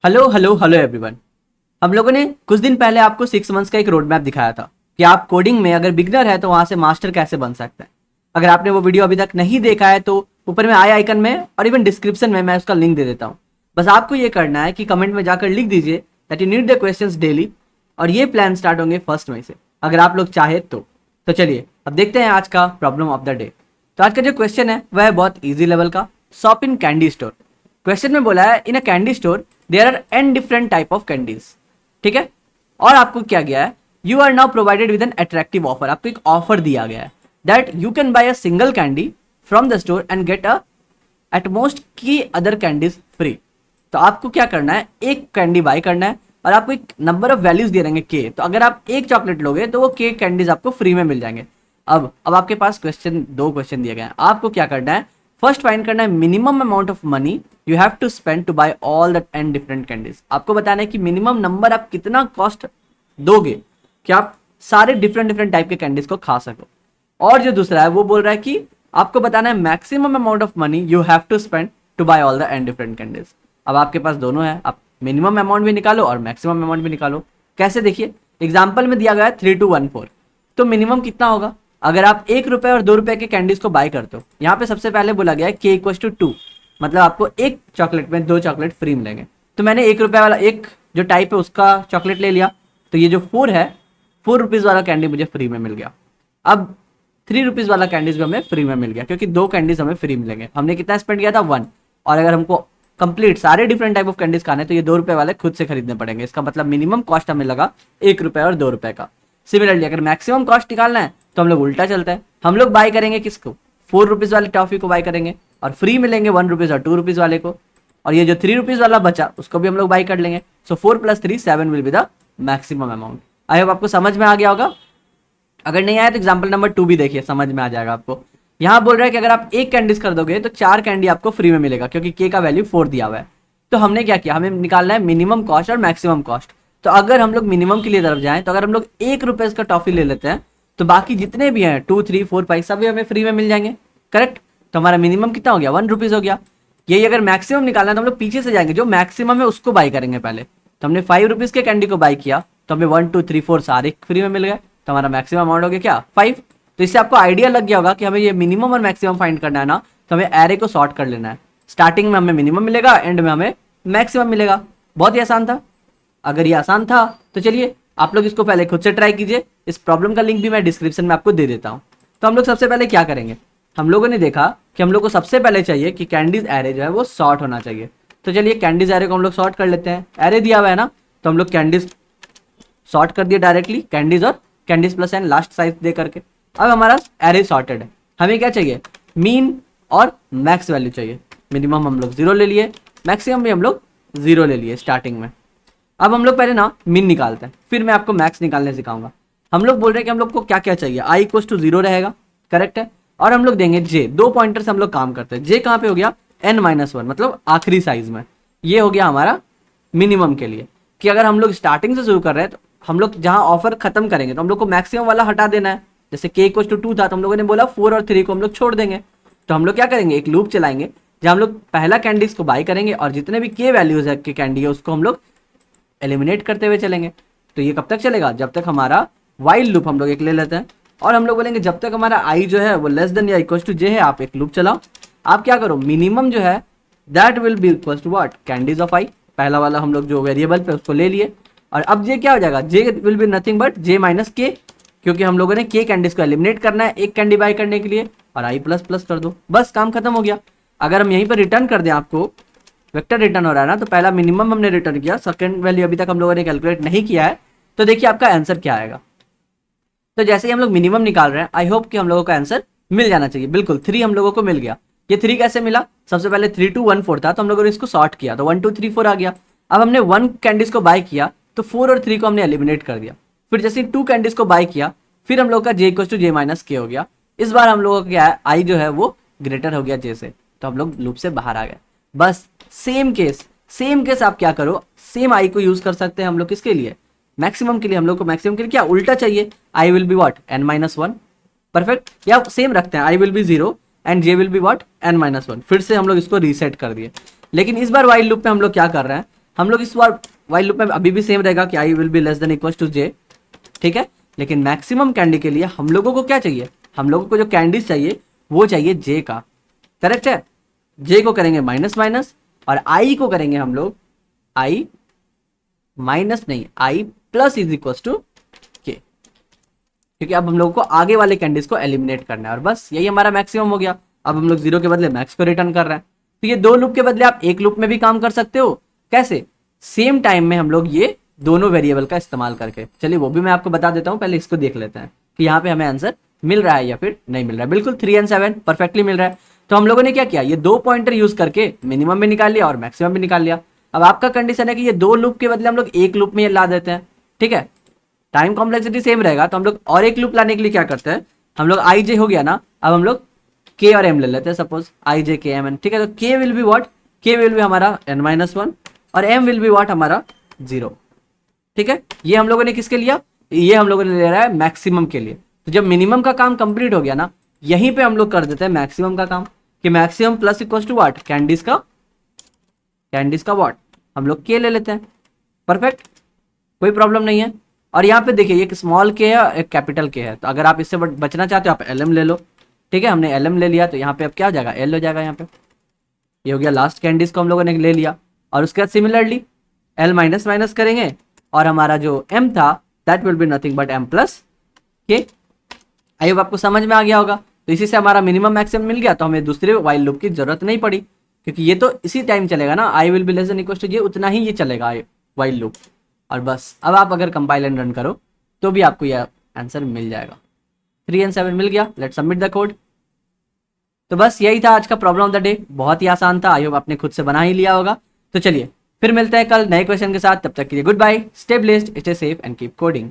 Hello hello hello everyone. हम लोगों ने कुछ दिन पहले आपको 6 मंथ्स का एक रोड मैप दिखाया था कि आप कोडिंग में अगर बिगनर है तो वहां से मास्टर कैसे बन सकते हैं। अगर आपने वो वीडियो अभी तक नहीं देखा है तो ऊपर में आई आइकन में और इवन डिस्क्रिप्शन में मैं उसका लिंक दे देता हूँ। बस आपको ये करना है कि कमेंट में जाकर लिख दीजिए that you need the questions daily, और ये प्लान स्टार्ट होंगे 1 मई से अगर आप लोग चाहे तो चलिए अब देखते हैं आज का प्रॉब्लम ऑफ द डे। तो आज का जो क्वेश्चन है वह है बहुत ईजी लेवल का। Shop in candy store. Question में बोला है in a candy store there are n different type of candies. ठीक है, और आपको क्या गया है, you are now provided with an attractive offer. आपको एक ऑफर दिया गया है that you can buy a single candy from the store and get a at most K other candies free. तो आपको क्या करना है, एक कैंडी बाय करना है और आपको एक नंबर ऑफ वैल्यूज दे रहेंगे के। तो अगर आप एक चॉकलेट लोगे तो वो के कैंडीज आपको फ्री में मिल जाएंगे। अब आपके पास दो क्वेश्चन दिए गए हैं। आपको क्या करना है, फर्स्ट फाइंड करना है minimum amount of money you have to spend to buy all the 10 different candies. आपको बताना है कि मिनिमम नंबर आप कितना कॉस्ट दोगे कि आप सारे डिफरेंट डिफरेंट टाइप के कैंडीज को खा सको। और जो दूसरा है वो बोल रहा है कि आपको बताना है maximum amount of money you have to spend to buy all the 10 different candies. अब आपके पास दोनों है, आप मिनिमम अमाउंट भी निकालो और मैक्सिमम अमाउंट भी निकालो। कैसे, देखिए एग्जाम्पल में दिया गया है 3214। तो मिनिमम कितना होगा, अगर आप 1 रुपए और 2 रुपए के कैंडीज को बाय करते हो, यहाँ पे सबसे पहले बोला गया है के इक्वल टू 2, मतलब आपको एक चॉकलेट में 2 चॉकलेट फ्री मिलेंगे। तो मैंने 1 रुपए वाला एक जो टाइप है उसका चॉकलेट ले लिया, तो ये जो 4 है 4 रुपीज वाला कैंडी मुझे फ्री में मिल गया। अब 3 रुपीज वाला कैंडीज भी हमें फ्री में मिल गया क्योंकि 2 कैंडीज हमें फ्री मिलेंगे। हमने कितना स्पेंड किया था 1, और अगर हमको कंप्लीट सारे डिफरेंट टाइप ऑफ कैंडीज खाने तो ये 2 रुपए वाले खुद से खरीदने पड़ेंगे। इसका मतलब मिनिमम कॉस्ट हमें लगा 1 रुपए और 2 रुपए का। सिमिलरली अगर मैक्सिमम कॉस्ट निकालना है तो हम लोग उल्टा चलते हैं, हम लोग बाय करेंगे किसको, 4 रुपीज वाले टॉफी को बाय करेंगे और फ्री मिलेंगे 1 रुपीज और 2 रुपीज वाले को, और ये जो 3 रुपीज वाला बचा उसको भी हम लोग बाय कर लेंगे। सो 4 + 3 7 will be the maximum amount. I hope आपको समझ में आ गया होगा। अगर नहीं आया तो एग्जाम्पल नंबर 2 भी देखिए, समझ में आ जाएगा आपको। यहाँ बोल रहा है कि अगर आप एक कैंडीज कर दोगे तो 4 कैंडी आपको फ्री में मिलेगा क्योंकि के का वैल्यू 4 दिया हुआ है। तो हमने क्या किया, हमें निकालना है मिनिमम कॉस्ट और मैक्सिमम कॉस्ट। तो अगर हम लोग मिनिमम के लिए तरफ जाएं तो अगर हम लोग 1 रुपए का टॉफी ले लेते हैं तो बाकी जितने भी हैं 2 3 4 5 सभी हमें फ्री में मिल जाएंगे। करेक्ट, तो हमारा मिनिमम कितना हो गया, 1 रुपीज हो गया। यही अगर मैक्सिमम निकालना है तो हम लोग पीछे से जाएंगे, जो मैक्सिमम है उसको बाई करेंगे पहले। तो हमने 5 रुपीज के कैंडी को बाई किया तो हमें 1 2 3 4 सारे फ्री में मिल गए, तो हमारा मैक्सिमम अमाउंट हो गया क्या, 5। तो इससे आपको आइडिया लग गया होगा कि हमें ये मिनिमम और मैक्सिमम फाइंड करना है ना, तो हमें एरे को सॉर्ट कर लेना है। स्टार्टिंग में हमें मिनिमम मिलेगा, एंड में हमें मैक्सिमम मिलेगा। बहुत ही आसान था। अगर ये आसान था तो चलिए आप लोग इसको पहले खुद से ट्राई कीजिए। इस प्रॉब्लम का लिंक भी मैं डिस्क्रिप्शन में आपको दे देता हूँ। तो हम लोग सबसे पहले क्या करेंगे, हम लोगों ने देखा कि हम लोग को सबसे पहले चाहिए कि कैंडीज एरे जो है वो सॉर्ट होना चाहिए। तो चलिए कैंडीज एरे को हम लोग सॉर्ट कर लेते हैं। एरे दिया हुआ है ना, तो हम लोग कैंडीज सॉर्ट कर दिए डायरेक्टली, कैंडीज और candies plus N last size दे करके। अब हमारा एरे सॉर्टेड है। हमें क्या चाहिए, मीन और मैक्स वैल्यू चाहिए। मिनिमम हम लोग 0 ले लिए, मैक्सिमम भी हम लोग 0 ले लिए स्टार्टिंग में। अब हम लोग पहले ना मीन निकालते हैं, फिर मैं आपको मैक्स निकालने सिखाऊंगा। हम लोग बोल रहे हैं कि हम लोग को क्या क्या चाहिए, आई इक्वल टू 0 रहेगा, करेक्ट है। और हम लोग देंगे जे, 2 पॉइंटर से हम लोग काम करते हैं। जे कहाँ पे हो गया, n-1 मतलब आखिरी साइज में। ये हो गया हमारा मिनिमम के लिए, कि अगर हम लोग स्टार्टिंग से शुरू कर रहे हैं तो हम लोग जहां ऑफर खत्म करेंगे तो हम लोग को मैक्सिमम वाला हटा देना है। जैसे के इक्वल टू 2 था तो हम लोगों ने बोला 4 और 3 को हम लोग छोड़ देंगे। तो हम लोग क्या करेंगे, एक लूप चलाएंगे जहां हम लोग पहला कैंडीज को बाय करेंगे और जितने भी के वैल्यूज है के कैंडी है उसको हम लोग एलिमिनेट करते हुए चलेंगे। तो ये कब तक चलेगा, जब तक हमारा वाइल लूप हम लोग एक ले लेते हैं, और हम लोग बोलेंगे जब तक हमारा आई जो है वो लेस देन या इक्वल टू जे है, आप एक लूप चलाओ। आप क्या करो, मिनिमम जो है that will be equal to what, candies of I. पहला वाला हम लोग जो वेरिएबल पे उसको ले लिए, और अब जे क्या हो जाएगा, J will be nothing but J minus K, क्योंकि हम लोगों ने के कैंडीज को एलिमिनेट करना है एक कैंडी बाय करने के लिए, और आई प्लस प्लस कर दो, बस काम खत्म हो गया। अगर हम यहीं पर रिटर्न कर दें, आपको वेक्टर रिटर्न हो रहा है ना, तो पहला मिनिमम हमने रिटर्न किया, सेकंड वैल्यू अभी तक हम लोगों ने कैलकुलेट नहीं किया है। तो देखिए आपका आंसर क्या आएगा। तो जैसे ही हम लोग मिनिमम निकाल रहे हैं, आई होप कि हम लोगों का आंसर मिल जाना चाहिए। बिल्कुल 3 हम लोगों को मिल गया। ये 3 कैसे मिला, सबसे पहले 3 2 1 4 था तो हम लोगों ने इसको सॉर्ट किया तो 1 2 3 4 आ गया। अब हमने 1 कैंडीज को बाय किया तो 4 और 3 को हमने एलिमिनेट कर दिया। फिर जैसे 2 कैंडीज को बाय किया, फिर हम लोग का J equal to J minus के हो गया। इस बार हम लोगों का क्या है, आई जो है वो ग्रेटर हो गया जे से, तो हम लोग लूप से बाहर आ गए। बस सेम केस आप क्या करो, सेम आई को यूज कर सकते हैं हम लोग किसके लिए, मैक्सिमम के लिए। हम लोग को मैक्सिमम के लिए क्या उल्टा चाहिए, आई will be what n-1, perfect. या सेम रखते हैं, आई will B 0 and J will be what n-1। फिर से हम लोग इसको रीसेट कर दिए। लेकिन इस बार वाइल लूप में हम लोग क्या कर रहे हैं, हम लोग इस बार वाइल लूप में अभी भी सेम रहेगा कि I will be less than equal to J, ठीक है। लेकिन मैक्सिमम कैंडी के लिए हम लोगों को क्या चाहिए, हम लोगों को जो कैंडीज चाहिए वो चाहिए जे का, करेक्ट है। जे को करेंगे माइनस माइनस और आई को करेंगे हम लोग आई माइनस नहीं आई प्लस इज इक्वल टू के, क्योंकि अब हम लोगों को आगे वाले कैंडीज को एलिमिनेट करना है और बस यही हमारा मैक्सिमम हो गया। अब हम लोग जीरो के बदले मैक्स को रिटर्न कर रहे हैं। तो ये दो लूप के बदले आप एक लूप में भी काम कर सकते हो, कैसे, सेम टाइम में हम लोग ये दोनों वेरिएबल का इस्तेमाल करके। चलिए वो भी मैं आपको बता देता हूं, पहले इसको देख लेते हैं कि यहाँ पे हमें आंसर मिल रहा है या फिर नहीं मिल रहा है। बिल्कुल 3 और 7 परफेक्टली मिल रहा है। तो हम लोगों ने क्या किया, ये दो पॉइंटर यूज करके मिनिमम भी निकाल लिया और मैक्सिमम भी निकाल लिया। अब आपका कंडीशन है कि ये दो लूप के बदले हम लोग एक लूप में ये ला देते हैं, ठीक है। टाइम कॉम्प्लेक्सिटी सेम रहेगा तो हम लोग और एक लूप लाने के लिए क्या करते हैं, हम लोग आई जे हो गया ना, अब हम लोग के और एम ले लेते हैं, सपोज आई जे के एम एन, ठीक है। तो के विल बी व्हाट, के विल बी हमारा n-1 और m विल बी व्हाट हमारा 0, ठीक है। ये हम लोगों ने किसके लिया, ये हम लोगों ने ले रहा है मैक्सिमम के लिए। तो जब मिनिमम का काम कंप्लीट हो गया ना, यहीं पे हम लोग कर देते हैं मैक्सिमम का काम, कि maximum plus equal to what, candies का व्हाट हम लोग के ले लेते हैं, परफेक्ट, कोई प्रॉब्लम नहीं है। और यहाँ पे देखिए एक स्मॉल के है एक कैपिटल के है, तो अगर आप इससे बचना चाहते हो आप एलएम ले लो, ठीक है। हमने एलएम ले लिया तो यहाँ पे अब क्या हो जाएगा, एल हो जाएगा। यहाँ पे ये हो गया लास्ट कैंडीज को हम लोगों ने ले लिया और उसके बाद सिमिलरली एल माइनस माइनस करेंगे और हमारा जो एम था that will be nothing but M plus K. I hope आपको समझ में आ गया होगा। तो इसी से हमारा मिनिमम मैक्सिमम मिल गया, तो हमें दूसरे वाइल लूप की जरूरत नहीं पड़ी, क्योंकि ये तो इसी टाइम चलेगा ना, i will be less than equal to ये, उतना ही ये चलेगा वाइल लूप। और बस अब आप अगर कंपाइल एंड रन करो तो भी आपको यह आंसर मिल जाएगा। 3 और 7 मिल गया, लेट्स सबमिट द कोड। तो बस यही था आज का प्रॉब्लम ऑफ द डे, बहुत ही आसान था। आई होप आपने खुद से बना ही लिया होगा। तो चलिए फिर मिलते हैं कल नए क्वेश्चन के साथ, तब तक के लिए goodbye, stay blessed, stay safe and keep coding.